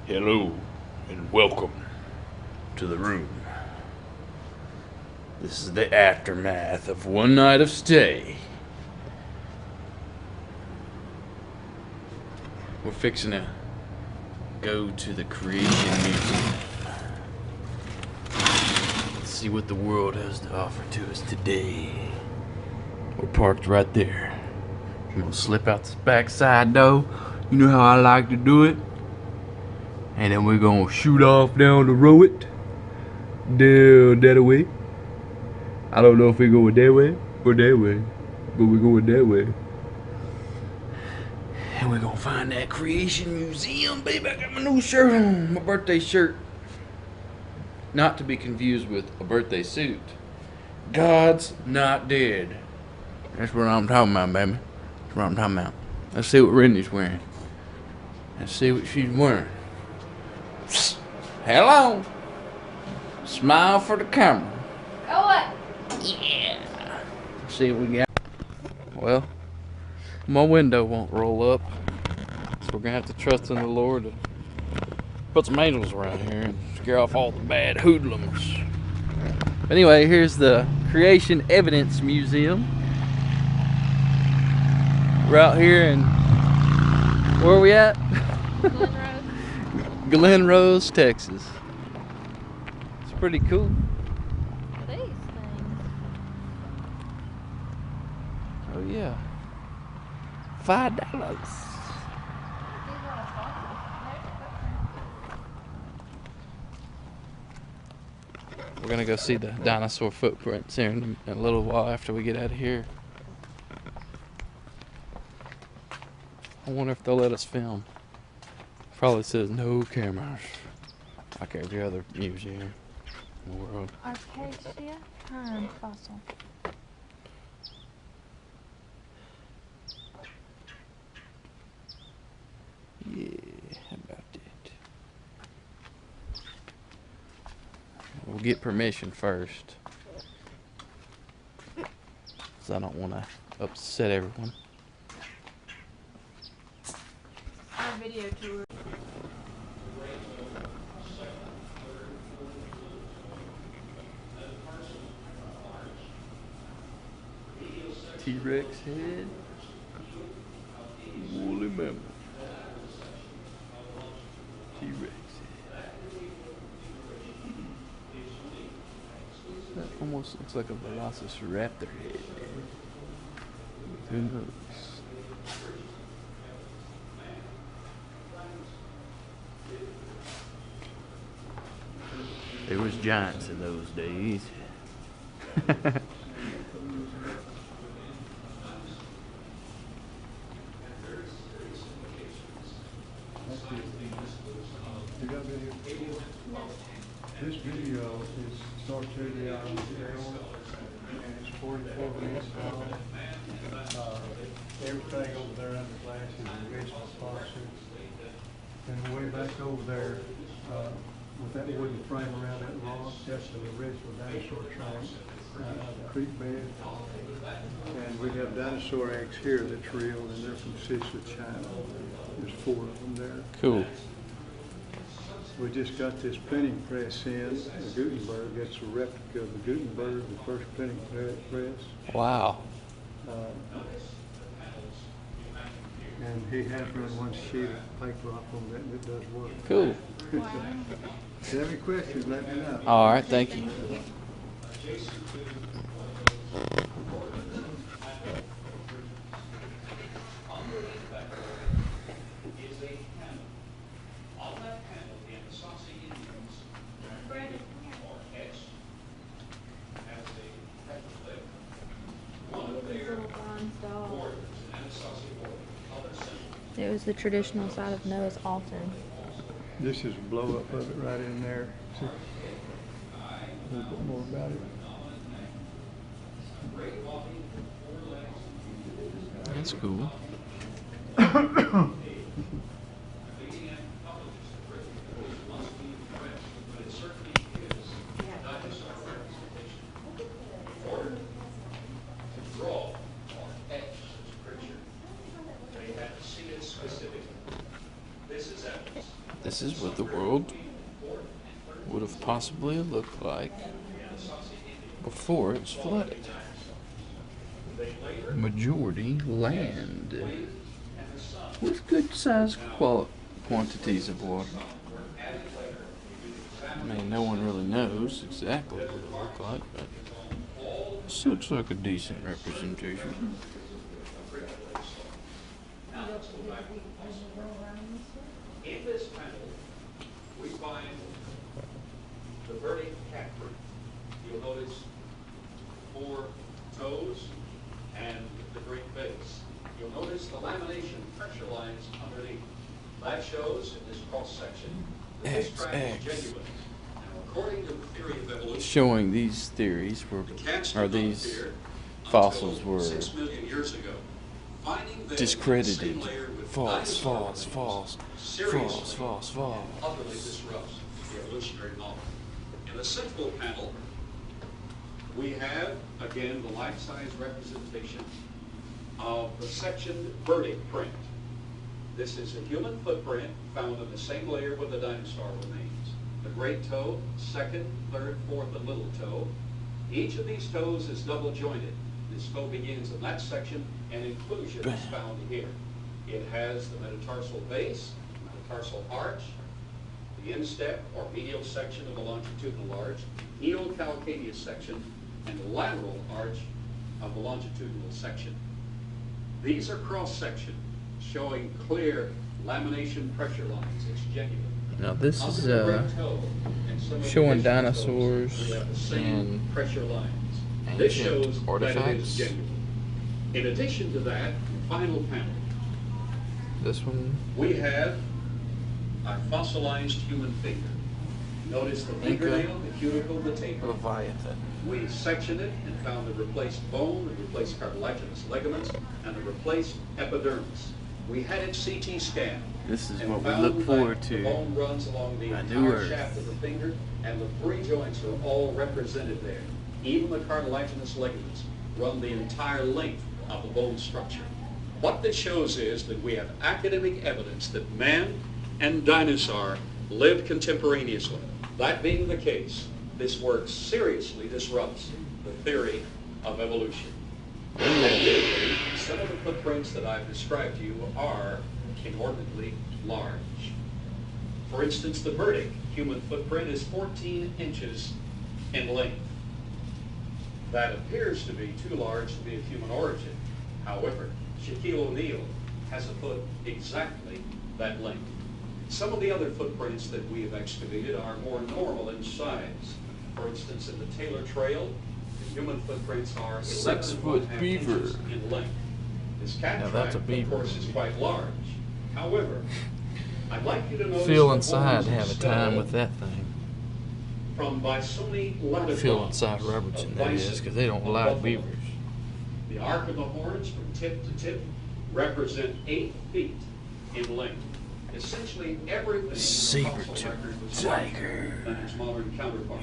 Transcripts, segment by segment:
Hello and welcome to the room. This is the aftermath of one night of stay. We're fixing to go to the Creation Museum. Let's see what the world has to offer to us today. We're parked right there. I'm gonna slip out this back side door. You know how I like to do it. And then we're gonna shoot off down the road. Down that way. I don't know if we're going that way or that way, but we're going that way. And we're gonna find that Creation Museum, baby. I got my new shirt on, my birthday shirt. Not to be confused with a birthday suit. God's not dead. That's what I'm talking about, baby. That's what I'm talking about. Let's see what Rennie's wearing. Let's see what she's wearing. Hello. Smile for the camera. Oh, what? Yeah. Let's see what we got. Well, my window won't roll up, so we're gonna have to trust in the Lord to put some angels around here and scare off all the bad hoodlums. Anyway, here's the Creation Evidence Museum. We're out here in, where are we at? Glen Rose. Glen Rose, Texas. It's pretty cool. These things. Oh yeah. $5. These are We're gonna go see the dinosaur footprints here in a little while after we get out of here. I wonder if they'll let us film. Probably says no cameras, like every other museum in the world. Arcacia pine fossil. Yeah, how about that? We'll get permission first, because I don't want to upset everyone. Our video tour. T-Rex head. Woolly mammoth. T-Rex head. That almost looks like a velociraptor head. Who knows? There was giants in those days. This video is starts early on the hour, and it's 44 minutes long. Everything over there under glass is original fossil. And way back over there, with that wooden frame around that rock, that's the original dinosaur trunk, creek bed. And we have dinosaur eggs here that's real, and they're from Sichuan, China. There's 4 of them there. Cool. We just got this printing press in, the Gutenberg. That's a replica of the Gutenberg, the first printing press. Wow. And he has run one sheet of paper off on that, and it does work. Cool. If you have any questions, let me know. All right, thank you. It was the traditional side of Noah's altar. This is a blow up of it right in there. See? A little bit more about it. That's cool. this is what the world would have possibly looked like before it was flooded. Majority land with good sized quantities of water. I mean, no one really knows exactly what it looked like, but this looks like a decent representation. In this panel, we find the verdict cat print. You'll notice 4 toes and the great base. You'll notice the lamination pressure lines underneath. That shows in this cross section that this track is genuine. Now, according to the theory of evolution, Showing these theories were, or these fossils were 6 million years ago. Finding them discredited. in the same layer with False, dinosaur false, false, false, false, false. utterly disrupts the evolutionary model. In the central panel, we have, again, the life-size representation of the sectioned verdict print. This is a human footprint found in the same layer where the dinosaur remains. The great toe, second, third, fourth, and little toe. Each of these toes is double jointed. This toe begins in that section, and inclusion is found here. It has the metatarsal base, metatarsal arch, the instep or medial section of the longitudinal arch, neocalcaneus section, and the lateral arch of the longitudinal section. These are cross-section, showing clear lamination pressure lines. It's genuine. Now this is showing dinosaurs and pressure lines. This shows ancient that it is artifacts. genuine. In addition to that, final panel, This one, we have a fossilized human finger. Notice the fingernail, the cuticle, the taper. Leviathan. We sectioned it and found the replaced bone, the replaced cartilaginous ligaments, and the replaced epidermis. We had it CT scanned. This is and what we found look forward that to. The bone runs along the A new entire Earth. shaft of the finger, and the 3 joints are all represented there. Even the cartilaginous ligaments run the entire length of the bone structure. What this shows is that we have academic evidence that man and dinosaur lived contemporaneously. That being the case, this work seriously disrupts the theory of evolution. Admittedly, some of the footprints that I've described to you are inordinately large. For instance, the verdict human footprint is 14 inches in length. That appears to be too large to be of human origin. However, Shaquille O'Neal has a foot exactly that length. Some of the other footprints that we have excavated are more normal in size. For instance, in the Taylor Trail, the human footprints are 6-foot 11.5 beaver. inches in length. This cat Now track, that's a of beaver. course, is quite large. However, I'd like you to notice Feel the inside bones have a of time skull with that thing. from Bisoni lattiforms Feel inside of Robertson, that is, bison because they don't of like buffalo. beavers. The arc of the horns from tip to tip represent 8 feet in length. Essentially everything in the fossil Saber-tooth record was tiger. larger than its modern counterpart.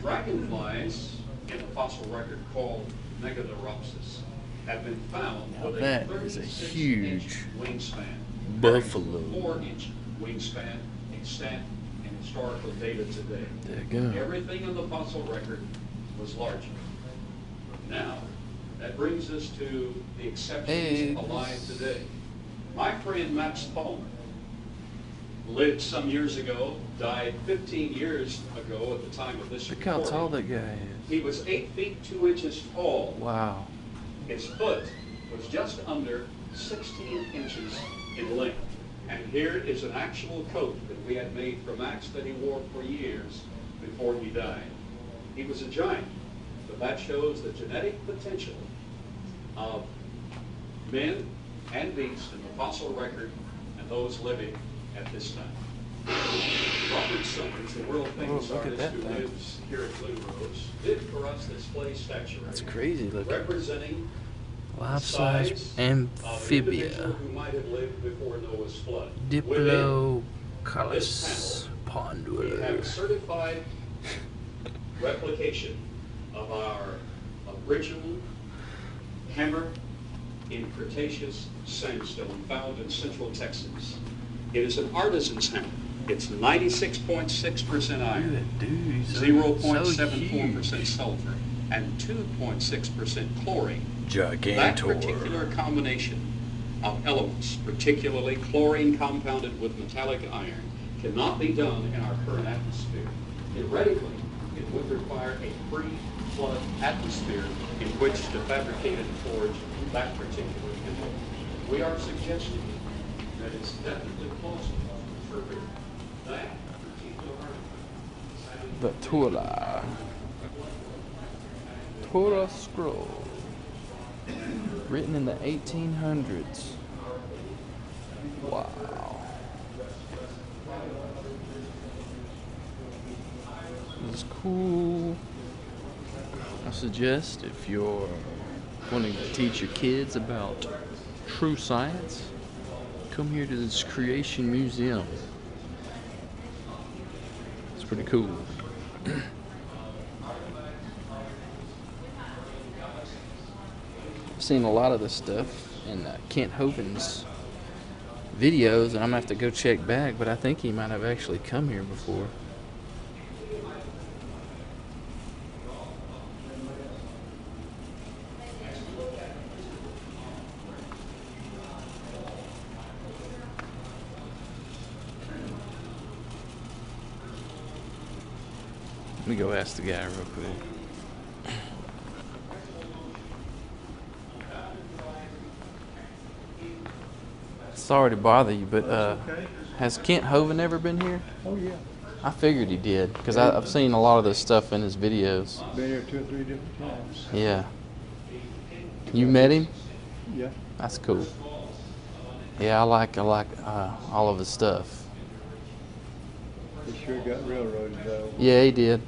Dragonflies in the fossil record called Megadopsis have been found Now with that a is a 36-inch huge wingspan, buffalo. 4-inch wingspan, extant and historical data today. There you go. Everything in the fossil record was larger. Now, that brings us to the exceptions Eggs. alive today. My friend Max Palmer lived some years ago, died 15 years ago at the time of this Look how recording. tall that guy is. He was 8 feet 2 inches tall. Wow. His foot was just under 16 inches in length. And here is an actual coat that we had made for Max that he wore for years before he died. He was a giant, but that shows the genetic potential of men and beasts in the fossil record and those living at this time. Robert Summers, the world famous Oh, look at artist that who thing. lives here at Glen Rose, did for us this clay statuary. That's crazy looking. Representing Life-size of an individual amphibia. who might have lived before Noah's flood. Diplocalus We have pondula. a certified replication of our original hammer in Cretaceous sandstone found in central Texas. It is an artisan's hammer. It's 96.6% iron, Good dude. So 0.74% sulfur, and 2.6% chlorine. That Gigantor. particular combination of elements, particularly chlorine compounded with metallic iron, cannot be done in our current atmosphere. Theoretically, it would require a pre-flood atmosphere in which to fabricate and forge that particular chemical. We are suggesting that it's definitely close enough to interpret that particular The Torah scroll, written in the 1800s. Wow. This is cool. I suggest if you're wanting to teach your kids about true science, come here to this creation museum. It's pretty cool. I've seen a lot of this stuff in Kent Hovind's videos, and I'm gonna have to go check back, but I think he might have actually come here before. Let me go ask the guy real quick. Sorry to bother you, but Okay. has Kent Hovind ever been here? Oh, yeah. I figured he did, because I've seen a lot of this stuff in his videos. Been here 2 or 3 different times. Yeah. You met him? Yeah. That's cool. Yeah, I like all of his stuff. He sure got railroaded, though. Yeah, he did.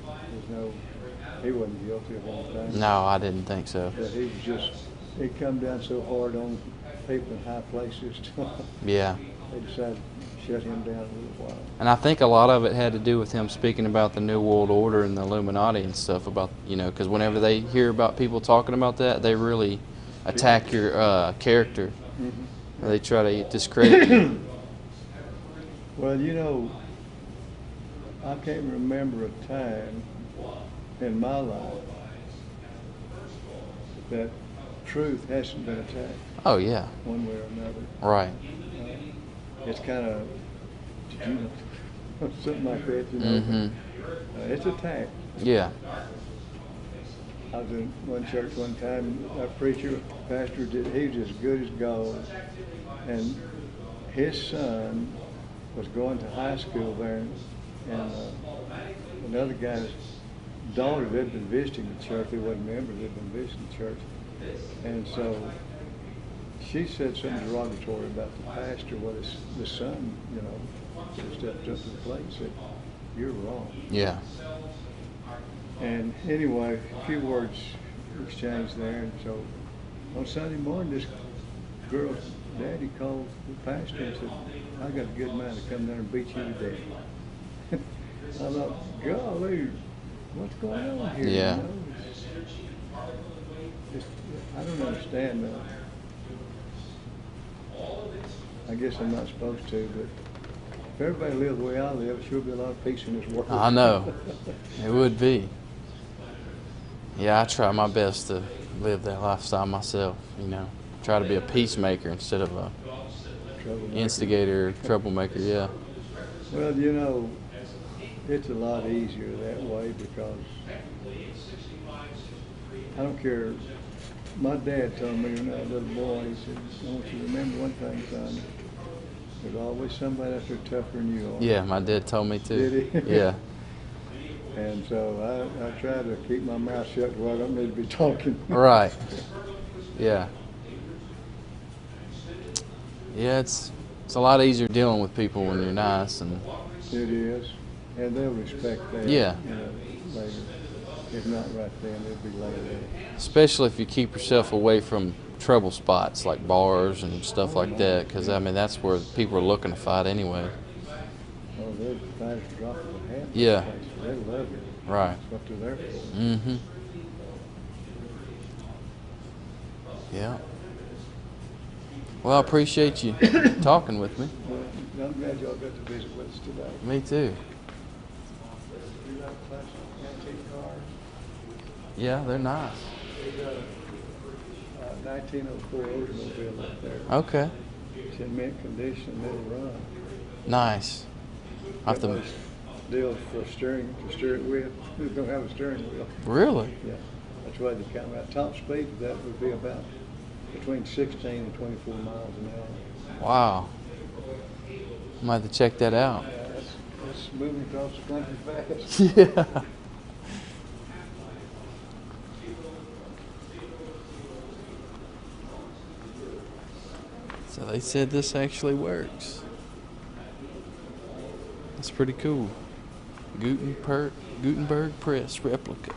He wasn't guilty of anything. No, I didn't think so. But he come down so hard on people in high places. Yeah. They decided to shut him down a little while. And I think a lot of it had to do with him speaking about the New World Order and the Illuminati and stuff about, because whenever they hear about people talking about that, they really attack your character. Mm-hmm. They try to discredit you. Well, I can't remember a time in my life that truth hasn't been attacked Oh, yeah. one way or another. Right. It's kind of, something like that, Mm-hmm. It's attacked. Yeah. I was in one church one time, a preacher, pastor, he was as good as gold. And his son was going to high school there, and another guy's daughter had been visiting the church. They wasn't members, they'd been visiting the church. And so she said something derogatory about the pastor. Well, the son, stepped up to the plate and said, "You're wrong." Yeah. And anyway, a few words exchanged there. And so on Sunday morning, this girl's daddy called the pastor and said, "I got a good mind to come down and beat you to death." I thought, golly, what's going on here? Yeah. I don't understand that. I guess I'm not supposed to, but if everybody lived the way I live, there sure be a lot of peace in this world. I know. It would be. Yeah, I try my best to live that lifestyle myself, Try to be a peacemaker instead of a instigator or troublemaker, yeah. Well, it's a lot easier that way because I don't care. My dad told me when I was a little boy, he said, "I want you to remember one thing, son. There's always somebody out there tougher than you are." Yeah, my dad told me too. Did he? Yeah. And so I try to keep my mouth shut where I don't need to be talking. Right. Yeah. Yeah, it's a lot easier dealing with people when you're nice and. It is, and they'll respect that. Yeah. Later. If not right then, it'll be later. Especially if you keep yourself away from trouble spots like bars and stuff like that, because that's where people are looking to fight anyway. Oh, they'll fight at the drop of a hat. Yeah. They love you. Right. That's what they're there for. Mm-hmm. Yeah. Well, I appreciate you talking with me. Well, I'm glad y'all got to visit with us today. Me too. You like classic antique cars? Yeah, they're nice. They got a 1904 Oldsmobile up there. Okay. It's in mint condition, it'll run. Nice. I'll have Got to, those deals for steering, to steer it with. They don't have a steering wheel. really? Yeah, that's why they count out. Top speed of that would be about between 16 and 24 miles an hour. Wow. I might have to check that out. Yeah, that's moving across the country fast. Yeah. So they said this actually works. That's pretty cool. Gutenberg press replica.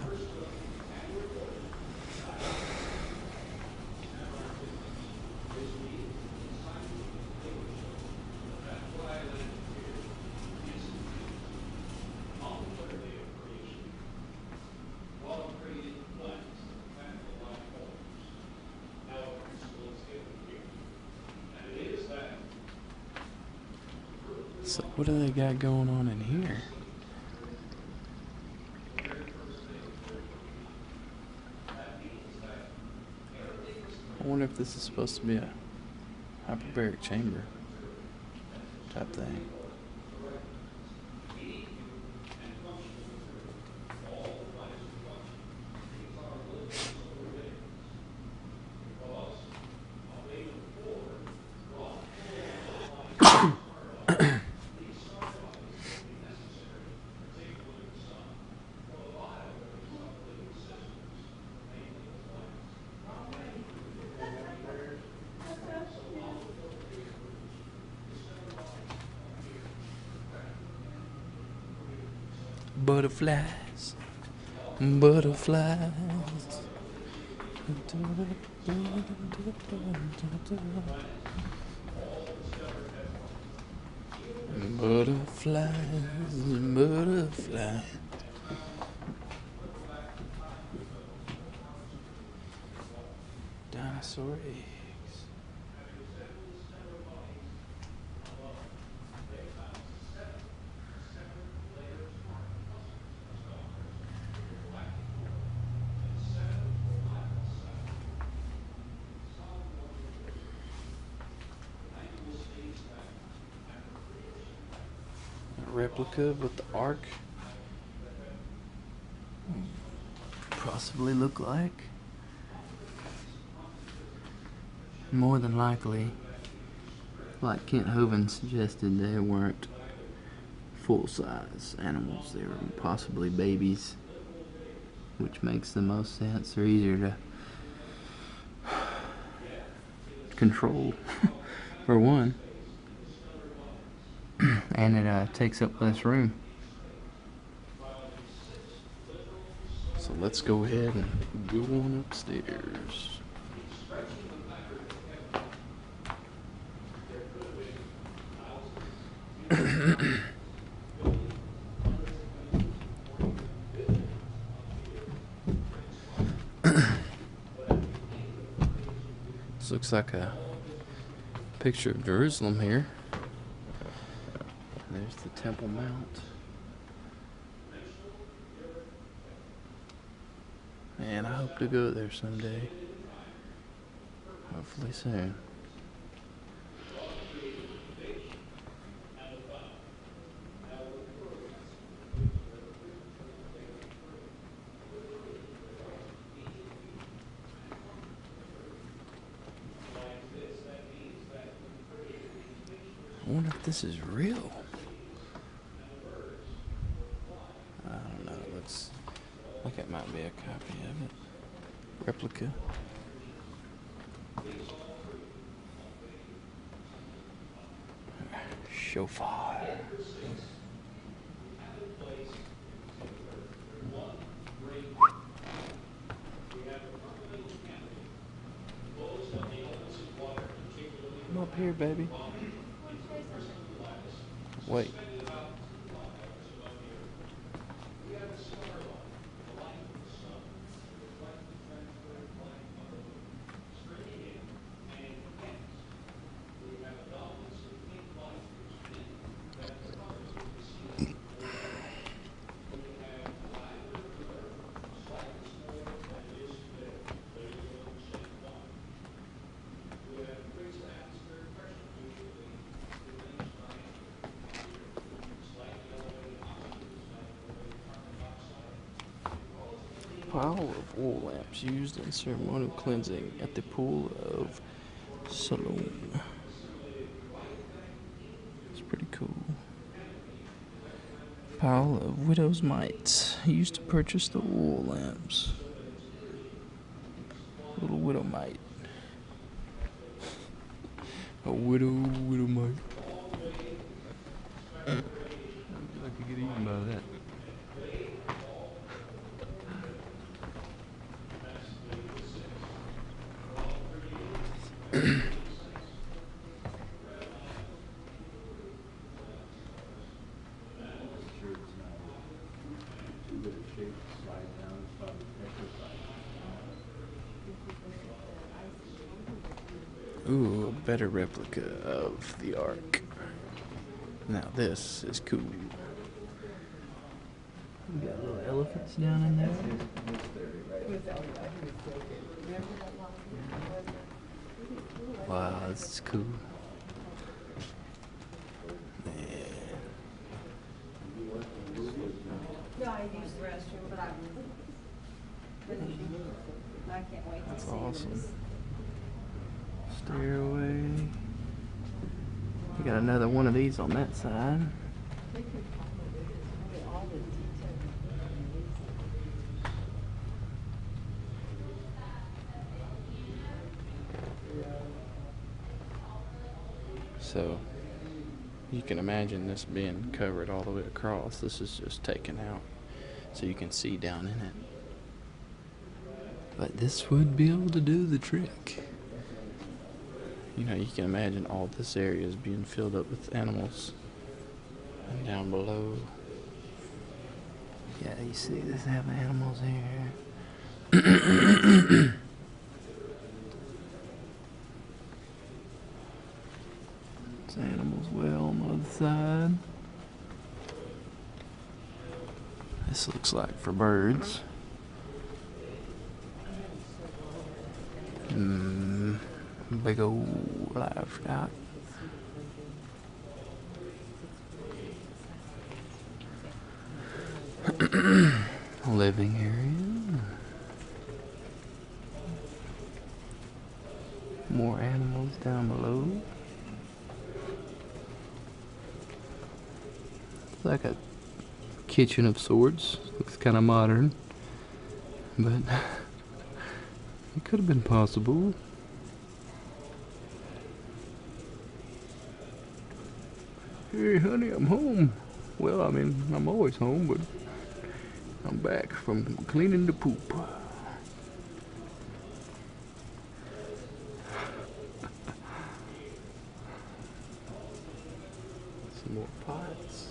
So what do they got going on in here? I wonder if this is supposed to be a hyperbaric chamber type thing. Butterflies, butterflies. Butterflies, butterflies. Dinosaur eggs. A replica of what the Ark possibly look like. More than likely, like Kent Hovind suggested, they weren't full-size animals. They were possibly babies, which makes the most sense. They're easier to control, for one, and it takes up less room. So let's go ahead and go on upstairs. This looks like a picture of Jerusalem here. There's the Temple Mount. And I hope to go there someday. Hopefully soon. I wonder if this is real. I don't know. It looks like it might be a copy of it. Replica. Shofar. Come up here, baby. Wait. pile of oil lamps used in ceremonial cleansing at the pool of Siloam. It's pretty cool. Pile of widow's mites used to purchase the oil lamps. Little widow mite. A widow mite. I could get eaten by that. Ooh, a better replica of the Ark. Now this is cool. We got little elephants down in there. Wow, this is cool. No, I used the restroom, but I'm finishing. I can't wait to That's see awesome. this. Stairway. We got another one of these on that side. So you can imagine this being covered all the way across. This is just taken out so you can see down in it. But this would be able to do the trick. You know, you can imagine all this area is being filled up with animals. And down below, yeah, you see this have animals here. It's animals well on the other side. This looks like for birds. Big old livestock. Living area. More animals down below. It's like a kitchen of sorts. Looks kind of modern, but it could have been possible. Hey, honey, I'm home. Well, I mean, I'm always home, but I'm back from cleaning the poop. Some more pots.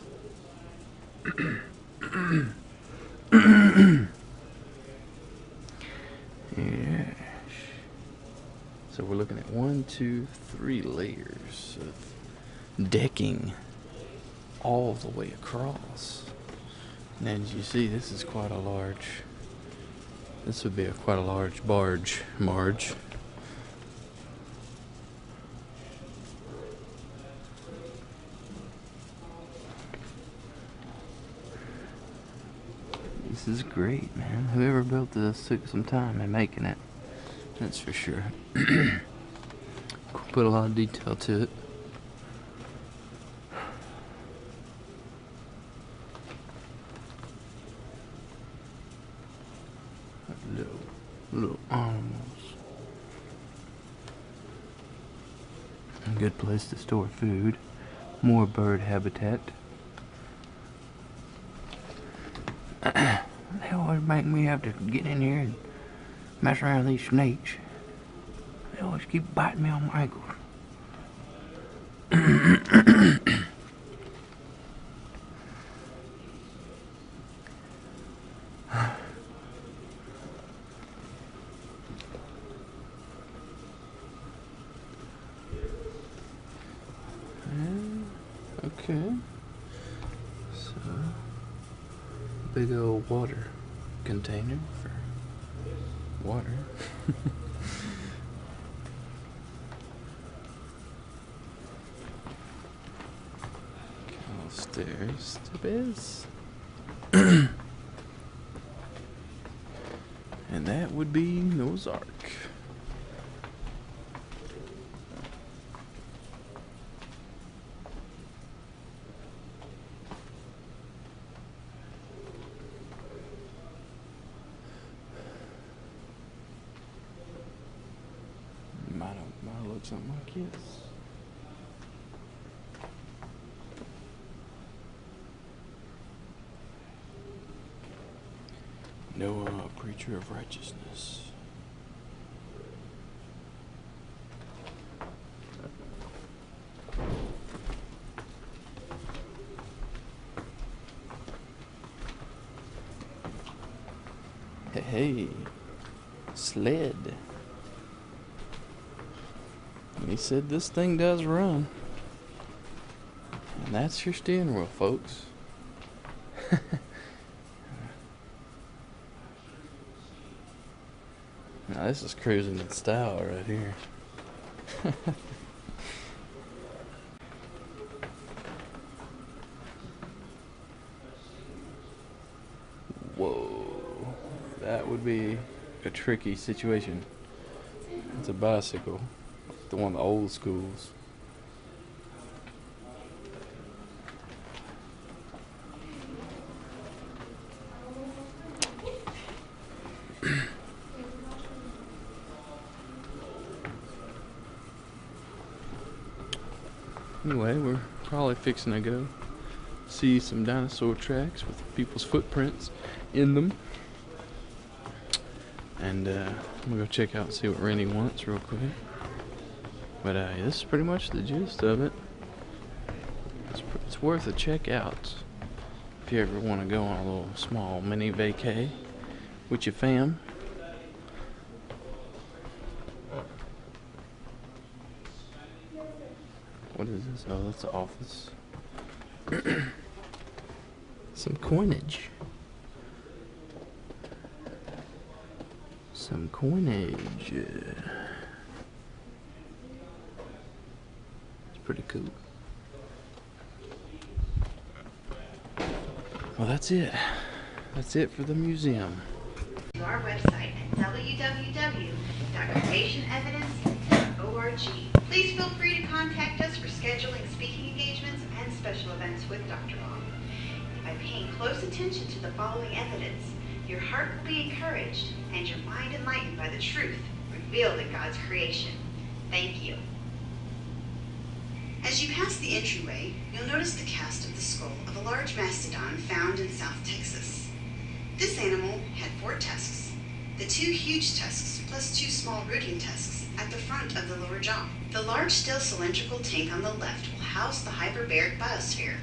Yes. So we're looking at 1, 2, 3 layers of decking all the way across. And as you see, this is quite a large, this would be quite a large barge. This is great, man. Whoever built this took some time in making it. That's for sure. Put a lot of detail to it. Little animals. A good place to store food. More bird habitat. They always make me have to get in here and mess around with these snakes. They always keep biting me on my ankles. Okay. So, big old water container for water. Stairs to biz. And that would be Noah's Ark. Might look something like this. Noah, a preacher of righteousness. Hey, sled. And he said this thing does run. And that's your steering wheel, folks. Now this is cruising in style right here. Whoa, that would be a tricky situation. It's a bicycle, the one of the old schools. Anyway, we're probably fixing to go see some dinosaur tracks with people's footprints in them. And I'm gonna go check out and see what Randy wants real quick. But this is pretty much the gist of it. It's worth a check out if you ever want to go on a little small mini vacay with your fam. What is this? Oh, that's the office. Some coinage. Some coinage. It's pretty cool. Well, that's it. That's it for the museum. To our website at www.creationevidence.org. Please feel free to contact us for scheduling speaking engagements and special events with Dr. Long. By paying close attention to the following evidence, your heart will be encouraged and your mind enlightened by the truth revealed in God's creation. Thank you. As you pass the entryway, you'll notice the cast of the skull of a large mastodon found in South Texas. This animal had 4 tusks, the 2 huge tusks plus 2 small rooting tusks at the front of the lower jaw. The large steel cylindrical tank on the left will house the hyperbaric biosphere.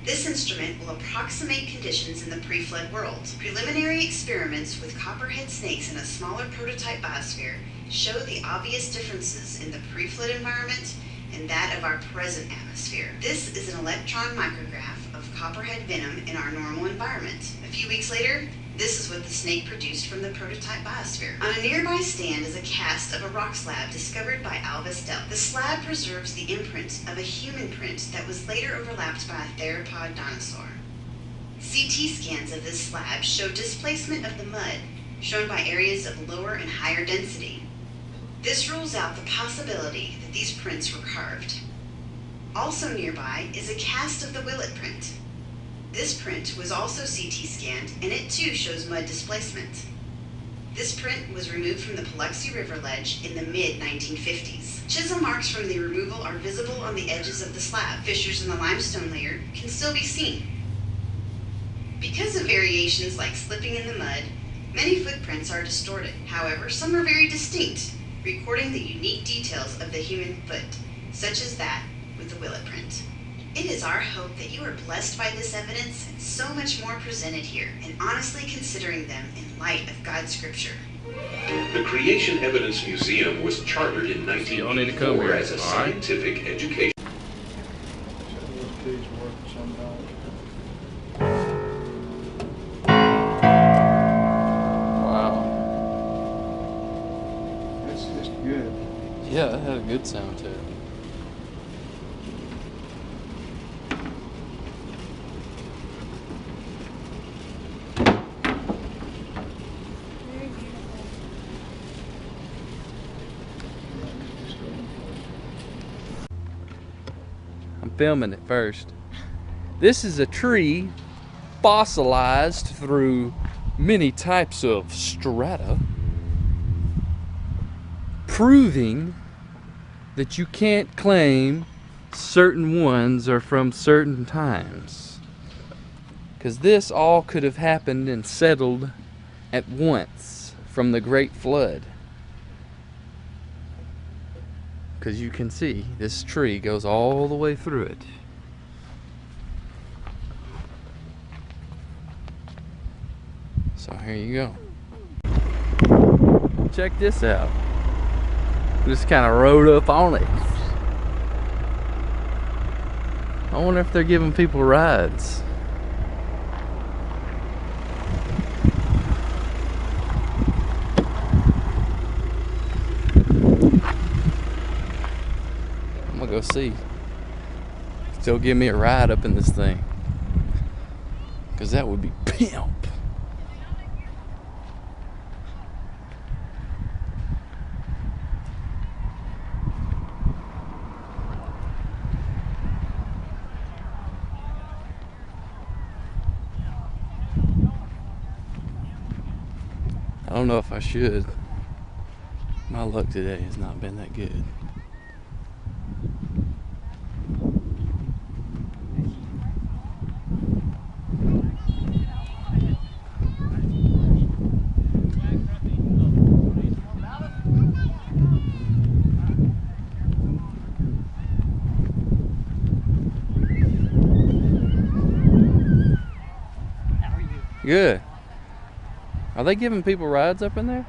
This instrument will approximate conditions in the pre-flood world. Preliminary experiments with copperhead snakes in a smaller prototype biosphere show the obvious differences in the pre-flood environment and that of our present atmosphere. This is an electron micrograph of copperhead venom in our normal environment. A few weeks later, this is what the snake produced from the prototype biosphere. On a nearby stand is a cast of a rock slab discovered by Alvis Delp. The slab preserves the imprint of a human print that was later overlapped by a theropod dinosaur. CT scans of this slab show displacement of the mud, shown by areas of lower and higher density. This rules out the possibility that these prints were carved. Also nearby is a cast of the Willett print. This print was also CT scanned, and it too shows mud displacement. This print was removed from the Paluxy River ledge in the mid-1950s. Chisel marks from the removal are visible on the edges of the slab. Fissures in the limestone layer can still be seen. Because of variations like slipping in the mud, many footprints are distorted. However, some are very distinct, recording the unique details of the human foot, such as that with the Willett print. It is our hope that you are blessed by this evidence and so much more presented here, and honestly considering them in light of God's scripture. The Creation Evidence Museum was chartered in 1984 as a scientific education. Wow. It's just good. Yeah, that had a good sound to it. Very beautiful. filming it first. This is a tree fossilized through many types of strata, proving that you can't claim certain ones are from certain times. Because this all could have happened and settled at once from the Great Flood. Because you can see this tree goes all the way through it. So here you go. Check this out. Just kind of rode up on it. I wonder if they're giving people rides. I'm gonna go see. Still give me a ride up in this thing. Cause that would be pimp. I don't know if I should. My luck today has not been that good. Good. Are they giving people rides up in there?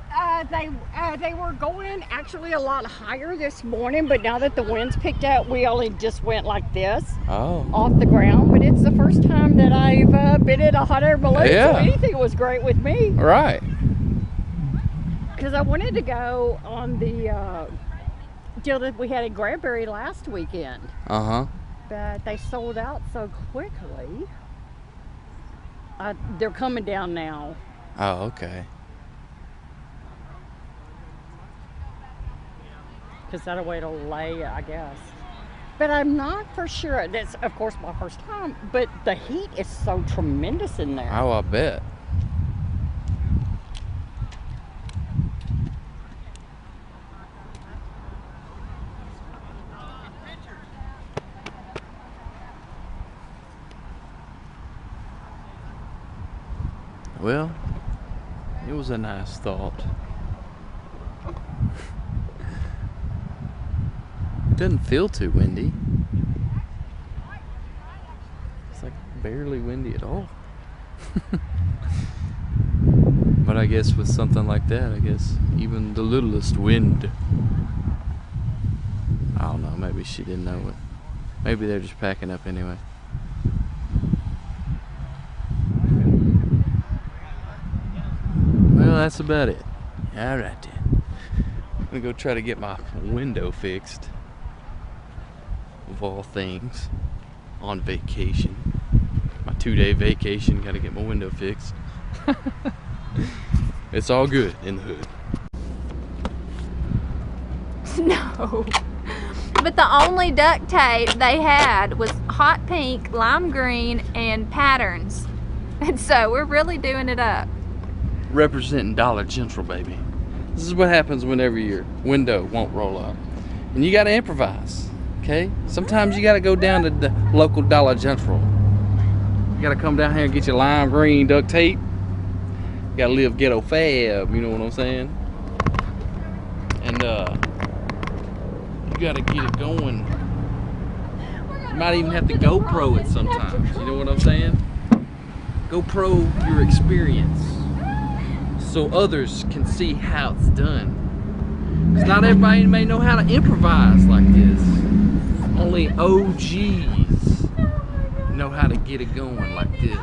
They were going actually a lot higher this morning, but now that the wind's picked up, we only just went like this off the ground. But it's the first time that I've been in a hot air balloon, so anything was great with me. Right. Because I wanted to go on the deal that we had in Granbury last weekend. But they sold out so quickly. They're coming down now. Oh, okay. Because that'll way to lay, I guess. But I'm not for sure. That's, of course, my first time. But the heat is so tremendous in there. Oh, I bet. Well, it was a nice thought. It doesn't feel too windy. It's like barely windy at all. But I guess with something like that, I guess even the littlest wind. I don't know, maybe she didn't know it. Maybe they're just packing up anyway. Well, that's about it. Alright then. I'm gonna go try to get my window fixed. Of all things. On vacation. My 2-day vacation, gotta get my window fixed. It's all good in the hood. No. But the only duct tape they had was hot pink, lime green, and patterns. And so we're really doing it up. Representing Dollar General, baby. This is what happens whenever your window won't roll up. And you gotta improvise, okay? Sometimes you gotta go down to the local Dollar General. You gotta come down here and get your lime green duct tape. You gotta live ghetto fab, you know what I'm saying? And you gotta get it going. You might even have to GoPro it sometimes, you know what I'm saying? GoPro your experience, so others can see how it's done. Because not everybody may know how to improvise like this. Only OGs know how to get it going like this.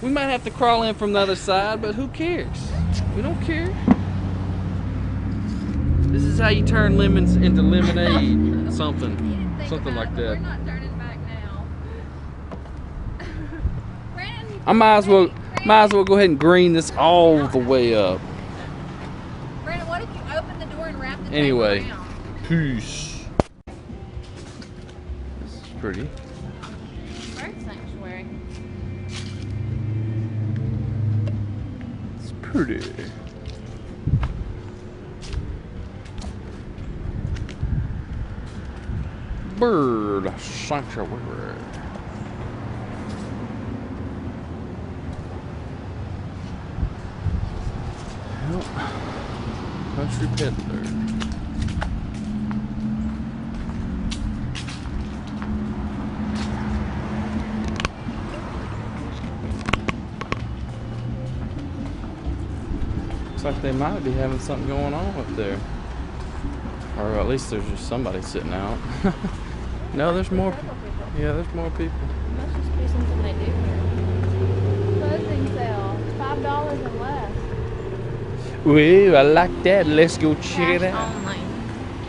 We might have to crawl in from the other side, but who cares? We don't care. This is how you turn lemons into lemonade. Something like that. We're not turning back now. I might as well go ahead and green this all the way up. Brandon, what if you open the door and wrap the Anyway, tape around? Peace. This is pretty. Bird sanctuary. It's pretty. Bird sanctuary. Well, country peddler. Looks like they might be having something going on up there. Or at least there's just somebody sitting out. No, there's more. Yeah, there's more people. Must just be something they do here. Clothing sale. $5 and less. Ooh, I like that. Let's go check it Cash out. only.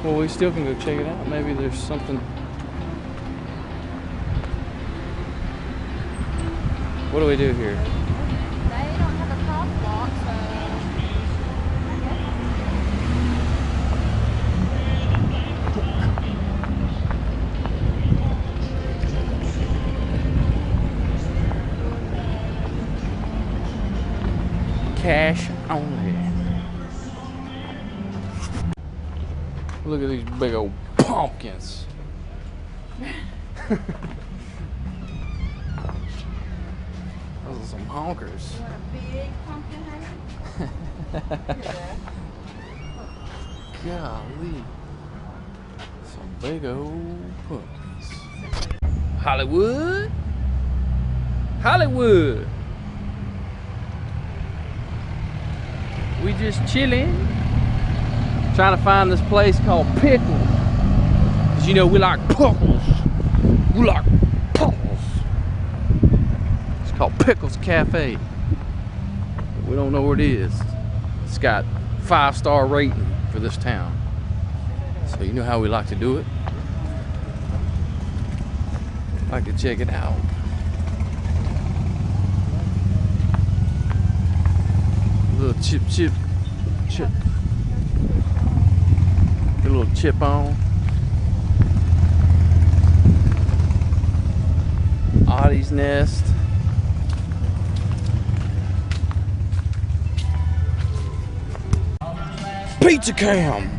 Well, we still can go check it out. Maybe there's something. What do we do here? They don't have a crosswalk, so Cash only. Look at these big old pumpkins. Those are some honkers. You want a big pumpkin head? Golly. Some big old pumpkins. Hollywood. Hollywood. We just chilling. Trying to find this place called Pickles. Cause you know we like pickles. We like pickles. It's called Pickles Cafe. We don't know where it is. It's got 5-star rating for this town. So you know how we like to do it. Like to check it out. Little chip. Get a little chip on. Audie's Nest. Pizza Cam.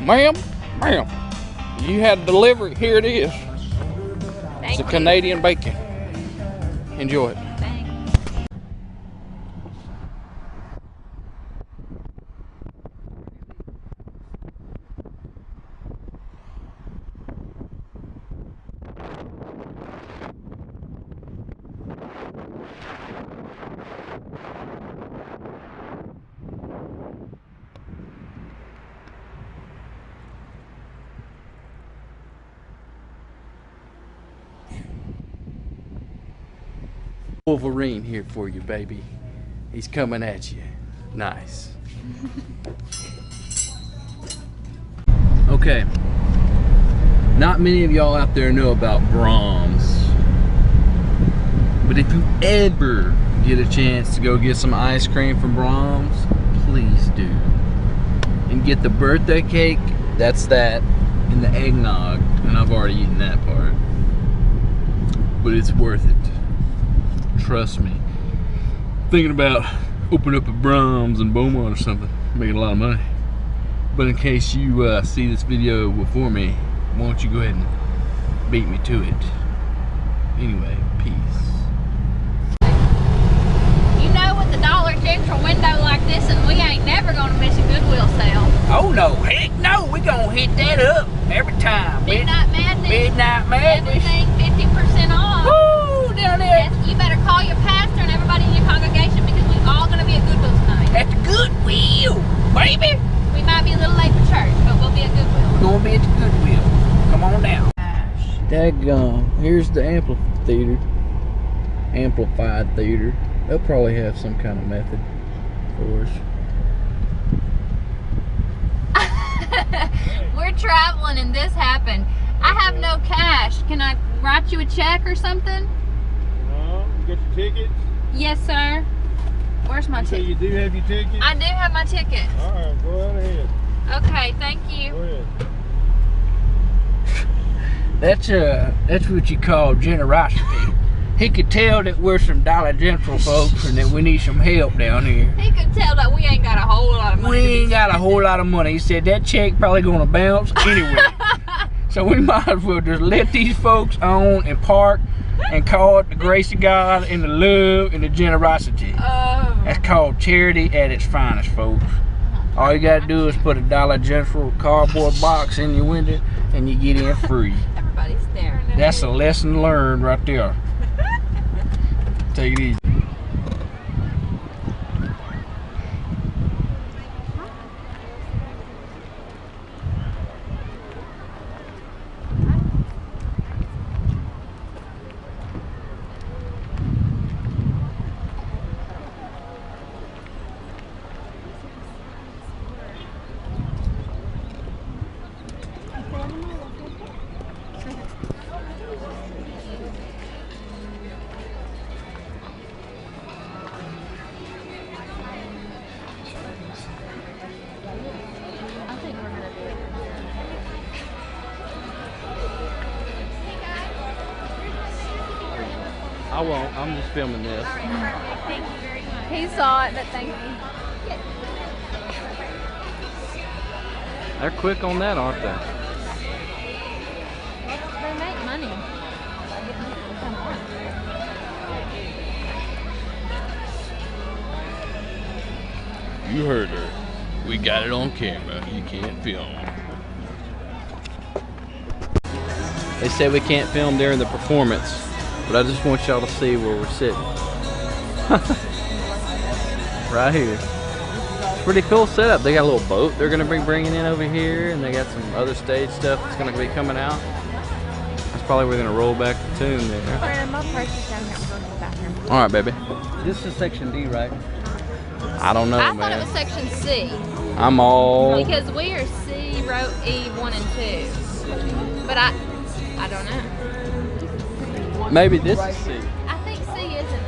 Ma'am, you had delivery. Here it is. It's a Canadian bacon. Enjoy it. Wolverine here for you, baby. He's coming at you. Nice. Okay. Not many of y'all out there know about Brahms. But if you ever get a chance to go get some ice cream from Brahms, please do. And get the birthday cake, that's that, and the eggnog. And I've already eaten that part. But it's worth it. Trust me. Thinking about opening up a Brahms in Beaumont or something, making a lot of money. But in case you see this video before me, why don't you go ahead and beat me to it. Anyway, peace. you know, with the Dollar General window like this, and we ain't never gonna miss a Goodwill sale. Oh no, heck no, we gonna hit that up every time. Midnight Madness. Midnight Madness. Everything 50% off. Woo, down there. Yes, you better call your pastor and everybody in your congregation because we're all gonna be at Goodwill tonight. At the Goodwill, baby. We might be a little late for church, but we'll be at Goodwill. We're gonna be at the Goodwill. Come on down. Daggone. Here's the amplified theater. They'll probably have some kind of method for us. We're traveling and this happened. I have no cash. Can I write you a check or something? You got your tickets? Yes, sir. Where's my So ticket? you do have your ticket? I do have my ticket. All right, go out ahead. Okay, thank you. That's what you call generosity. He could tell that we're some Dollar General folks and that we need some help down here. He could tell that we ain't got a whole lot of money. We ain't got a whole lot of money. He said that check probably gonna bounce anyway. So we might as well just let these folks on and park and call it the grace of God and the love and the generosity. That's called charity at its finest, folks. All you gotta do is put a Dollar General cardboard box in your window and you get in free. Everybody's staring at That's a lesson learned right there. Take it easy. I won't. I'm just filming this. Thank you very much. He saw it, but thank you. They're quick on that, aren't they? They make money. Come on. You heard her. We got it on camera. You can't film. They said we can't film during the performance, but I just want y'all to see where we're sitting. Right here. Pretty cool setup. They got a little boat they're gonna be bringing in over here, and they got some other stage stuff that's gonna be coming out. That's probably where we're gonna roll back the tune there. All right, baby. This is section D, right? I don't know, I man. thought it was section C. I'm all. Because we are C, row E, 1 and 2. But I don't know. Maybe this is C. I think C isn't.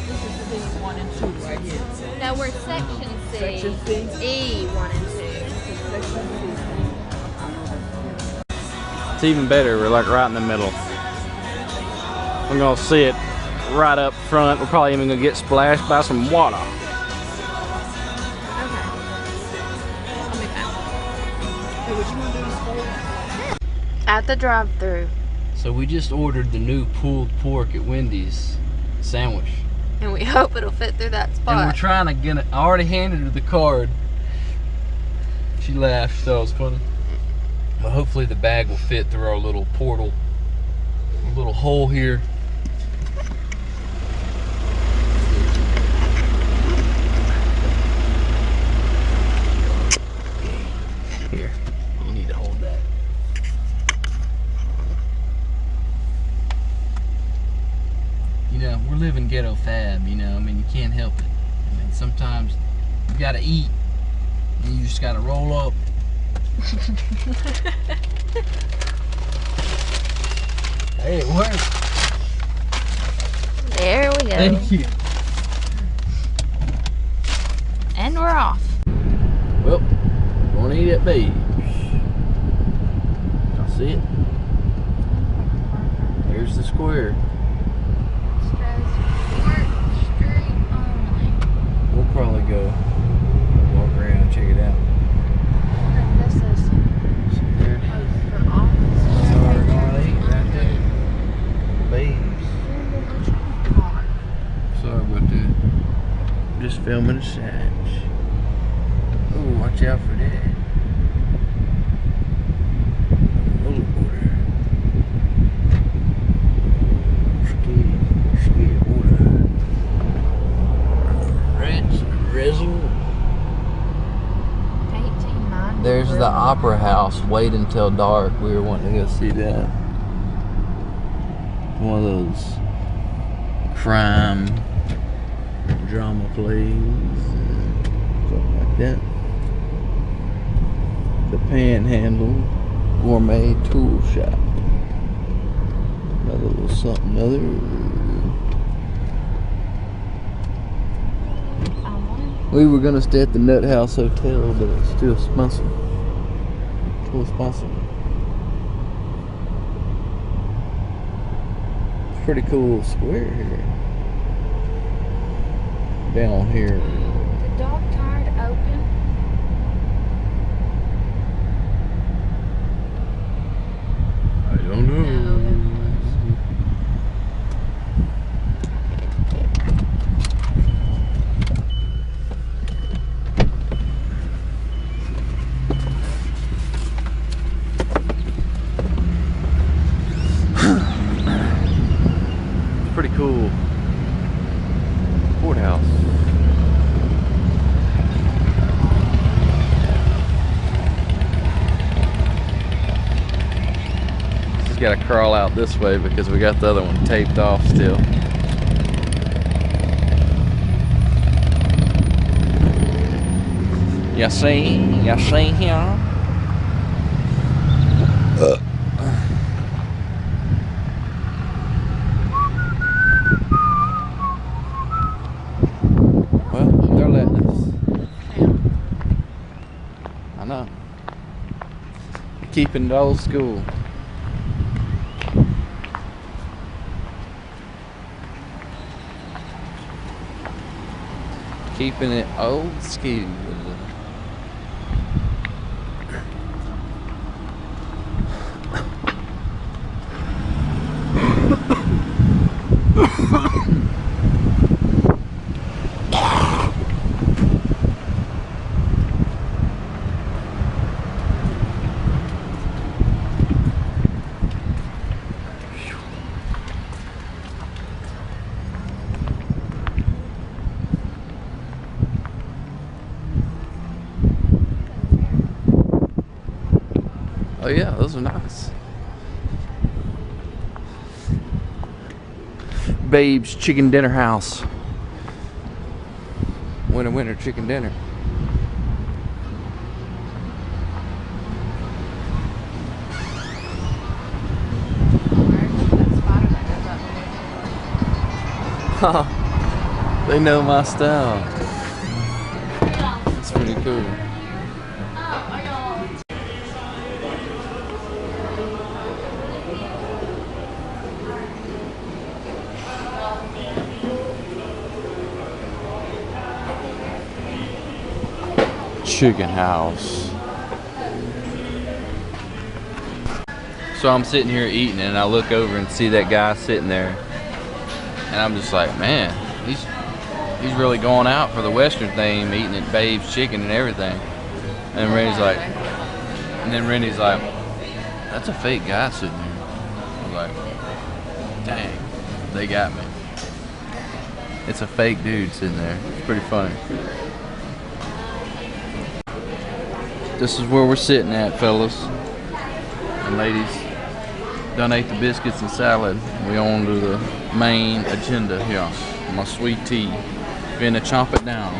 This is C 1 and 2 right here. No, we're section C. Section C? E, 1 and 2. It's even better. We're like right in the middle. I'm gonna see it right up front. We're probably even gonna get splashed by some water. At the drive-thru. So we just ordered the new pulled pork at Wendy's sandwich. And we hope it'll fit through that spot. And we're trying to get it. I already handed her the card. She laughed, so it was funny. But hopefully the bag will fit through our little portal. A little hole here. Here, you need to hold that. You know, we're living ghetto fab, you know, I mean, you can't help it. I mean, sometimes you gotta eat, and you just gotta roll up. Hey, it worked. There we go. Thank you. And we're off. Well, we're gonna eat at Babes. Y'all see it? Here's the square. We'll probably go walk around and check it out. This is There. for office. So we're gonna eat right there. Babes. Sorry about that. Just filming the sides. Oh, watch out for that. Roller water. Skid water. Rats, drizzle. 1890. There's the Opera House. Wait until dark. We were wanting to go see that. One of those crime drama plays, something like that. The Panhandle Gourmet Tool Shop. Another little something other. We were gonna stay at the Nut House Hotel, but it's too expensive. Too expensive. It's pretty cool square here. Down here. The dog tired open. I don't know. Pretty cool courthouse. Just gotta crawl out this way because we got the other one taped off still. You see here? Well, they're letting us. I know. Keeping it old school. Keeping it old school. Oh yeah, those are nice. Babe's Chicken Dinner House. Winter chicken dinner. They know my style. It's pretty cool. Chicken house. So I'm sitting here eating and I look over and see that guy sitting there and I'm just like, man, he's really going out for the Western theme, eating at Babe's Chicken and everything. And Rennie's like, that's a fake guy sitting here. I was like, dang, they got me. It's a fake dude sitting there. It's pretty funny. This is where we're sitting at, fellas and ladies. Done ate the biscuits and salad. We on to the main agenda here. My sweet tea. Finna chomp it down.